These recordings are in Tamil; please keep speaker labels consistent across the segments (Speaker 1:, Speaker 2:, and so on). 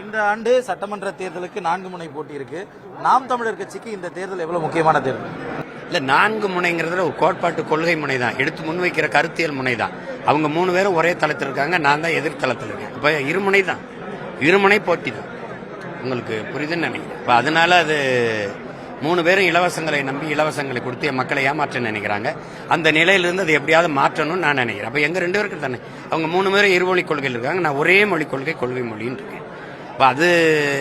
Speaker 1: இந்த ஆண்டு சட்டமன்ற தேர்தலுக்கு 4 முனை போட்டி இருக்கு. நாம் தமிழர் கட்சிக்கு இந்த தேர்தல் எவ்வளவு முக்கியமான தேர்தல்?
Speaker 2: இல்ல 4 முனைங்கிறதுல ஒரு கோட்பாட்டு கொள்கை முனை தான், எடுத்து முன்வைக்கிற கருத்தியல் முனை தான். அவங்க 3 பேரும் ஒரே தளத்தில் இருக்காங்க, நான் தான் எதிர்த்தளத்தில் இருக்கேன். இப்ப இருமுனை தான், இருமுனை போட்டி தான். உங்களுக்கு புரியுதுன்னு நினைக்கிறேன். இப்ப அதனால அது 3 பேரும் இலவசங்களை நம்பி இலவசங்களை கொடுத்து என் மக்களை ஏமாற்ற நினைக்கிறாங்க. அந்த நிலையிலிருந்து அதை எப்படியாவது மாற்றணும்னு நான் நினைக்கிறேன். அப்ப எங்க 2 பேருக்கு தானே, அவங்க 3 பேரும் இருமொழி கொள்கையில் இருக்காங்க, நான் ஒரே மொழி கொள்கை கொள்கை மொழின்னு இருக்கேன். இப்போ அது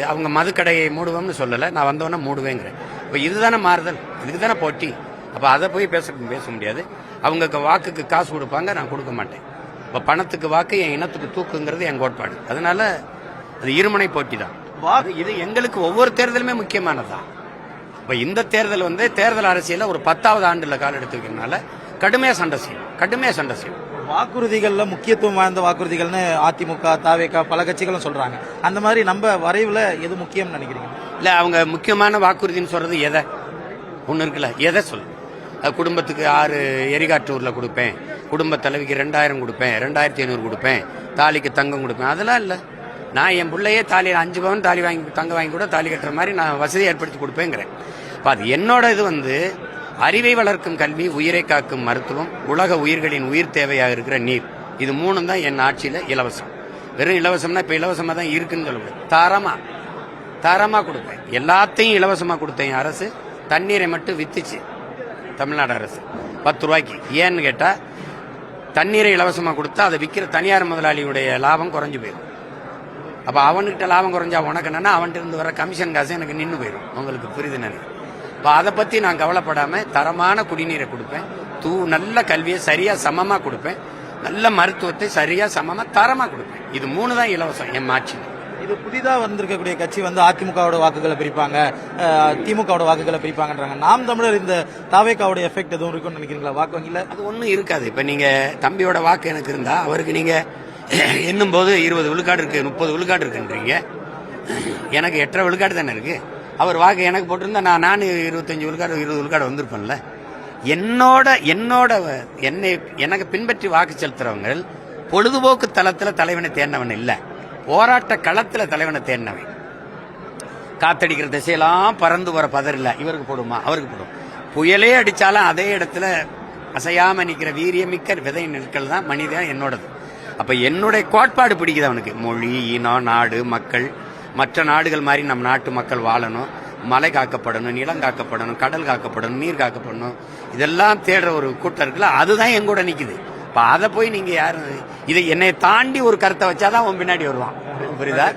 Speaker 2: அவங்க மதுக்கடையை மூடுவோம்னு சொல்லலை, நான் வந்தோன்னே மூடுவேங்கிறேன். இப்போ இதுதானே மாறுதல், இதுக்கு தானே போட்டி. அப்போ அதை போய் பேச முடியாது. அவங்க வாக்குக்கு காசு கொடுப்பாங்க, நான் கொடுக்க மாட்டேன். இப்போ பணத்துக்கு வாக்கு என் இனத்துக்கு தூக்குங்கிறது என் கோட்பாடு. அதனால அது இருமுனை போட்டி தான். இது எங்களுக்கு ஒவ்வொரு தேர்தலுமே முக்கியமானதுதான். இப்போ இந்த தேர்தல் தேர்தல் அரசியல ஒரு 10வது ஆண்டுல கால் எடுத்து வைக்கிறதுனால கடுமையா சண்டை செய்யும்.
Speaker 1: வாக்குறுதிகள்ல முக்கியத்துவம் வாய்ந்த வாக்குறுதிகள்னு அதிமுக, தாவேகா பல கட்சிகளும் சொல்றாங்க. அந்த மாதிரி நம்ம வரைவுல எது முக்கியம் நினைக்கிறீங்க?
Speaker 2: இல்ல, அவங்க முக்கியமான வாக்குறுதின்னு சொல்றது எதை ஒண்ணு இருக்குல்ல, எதை சொல்லு. குடும்பத்துக்கு 6 எரிகாற்றூர்ல கொடுப்பேன், குடும்ப தலைவிக்கு 2000 கொடுப்பேன், 2500 கொடுப்பேன், தாலிக்கு தங்கம் கொடுப்பேன். அதெல்லாம் இல்ல. நான் என் பிள்ளையே தாலியில் 5 பவன் தாலி வாங்கி தங்க வாங்கி கூட தாலி கட்டுற மாதிரி நான் வசதி ஏற்படுத்தி கொடுப்பேங்கிறேன். அது என்னோட இது அறிவை வளர்க்கும் கல்வி, உயிரை காக்கும் மருத்துவம், உலக உயிர்களின் உயிர் தேவையாக இருக்கிற நீர், இது 3 தான் என் ஆட்சியில இலவசம். வெறும் இலவசம்னா இப்ப இலவசமா தான் இருக்குன்னு சொல்ல முடியாது. தாராளமா கொடுப்பேன். எல்லாத்தையும் இலவசமா கொடுத்தேன் அரசு. தண்ணீரை மட்டும் வித்துச்சு தமிழ்நாடு அரசு 10 ரூபாய்க்கு. ஏன்னு கேட்டா, தண்ணீரை இலவசமா கொடுத்தா அதை விற்கிற தனியார் முதலாளியுடைய லாபம் குறைஞ்சு போயிடும். அப்ப அவனுக்கிட்ட லாபம் குறைஞ்சா உனக்கு என்னன்னா, அவன்கிட்ட இருந்து வர கமிஷன் காசு எனக்கு நின்று போயிடும். உங்களுக்கு புரியுது நினைக்கிறேன். இப்போ அதை பத்தி நான் கவலைப்படாம தரமான குடிநீரை கொடுப்பேன், நல்ல கல்வியை சரியா சமமா கொடுப்பேன், நல்ல மருத்துவத்தை சரியா சமமா தரமா கொடுப்பேன். இது 3 தான் இலவசம் என் ஆட்சி.
Speaker 1: இது புதிதா வந்திருக்கக்கூடிய கட்சி அதிமுகவோட வாக்குகளை பிரிப்பாங்க, திமுகவோட வாக்குகளை பிரிப்பாங்கன்றாங்க. நாம் தமிழர் இந்த தாவேகாவோட எஃபெக்ட் எதுவும் இருக்குன்னு நினைக்கிறீங்களா வாக்கு வங்கியில? அது
Speaker 2: ஒன்றும் இருக்காது. இப்ப நீங்க தம்பியோட வாக்கு எனக்கு இருந்தா அவருக்கு நீங்க எண்ணும் போது 20 விழுக்காடு இருக்கு, 30 விழுக்காடு இருக்குன்றீங்க. எனக்கு 8.5 விழுக்காடு தானே இருக்கு. அவர் வாக்கு எனக்கு போட்டிருந்தா நான் 25 விழுக்காடு 20 விழுக்காடு வந்திருப்பேன்ல. எனக்கு பின்பற்றி வாக்கு செலுத்துறவங்க பொழுதுபோக்கு தளத்துல தலைவனை தேர்ந்தவன் இல்ல, போராட்ட களத்துல தலைவனை தேர்ந்தவன். காத்தடிக்கிற திசையெல்லாம் பறந்து வர பதர் இல்ல, இவருக்கு போடுமா அவருக்கு போடும். புயலே அடிச்சாலும் அதே இடத்துல அசையாம நிக்கிற வீரியமிக்க விதை நெற்கள் தான் மனிதன் என்னோடது. அப்ப என்னுடைய கோட்பாடு பிடிக்குது அவனுக்கு. மொழி, இனம், நாடு, மக்கள், மற்ற நாடுகள் மாதிரி நம் நாட்டு மக்கள் வாழணும், மலை காக்கப்படணும், நிலம் காக்கப்படணும், கடல் காக்கப்படணும், நீர் காக்கப்படணும், இதெல்லாம் தேடுற ஒரு கூட்டம் இருக்குல்ல, அதுதான் எங்கூட நிக்குது. இப்ப அதை போய் நீங்க யாரு இதை என்னை தாண்டி ஒரு கருத்தை வச்சாதான் அவன் பின்னாடி வருவான். புரியுதா?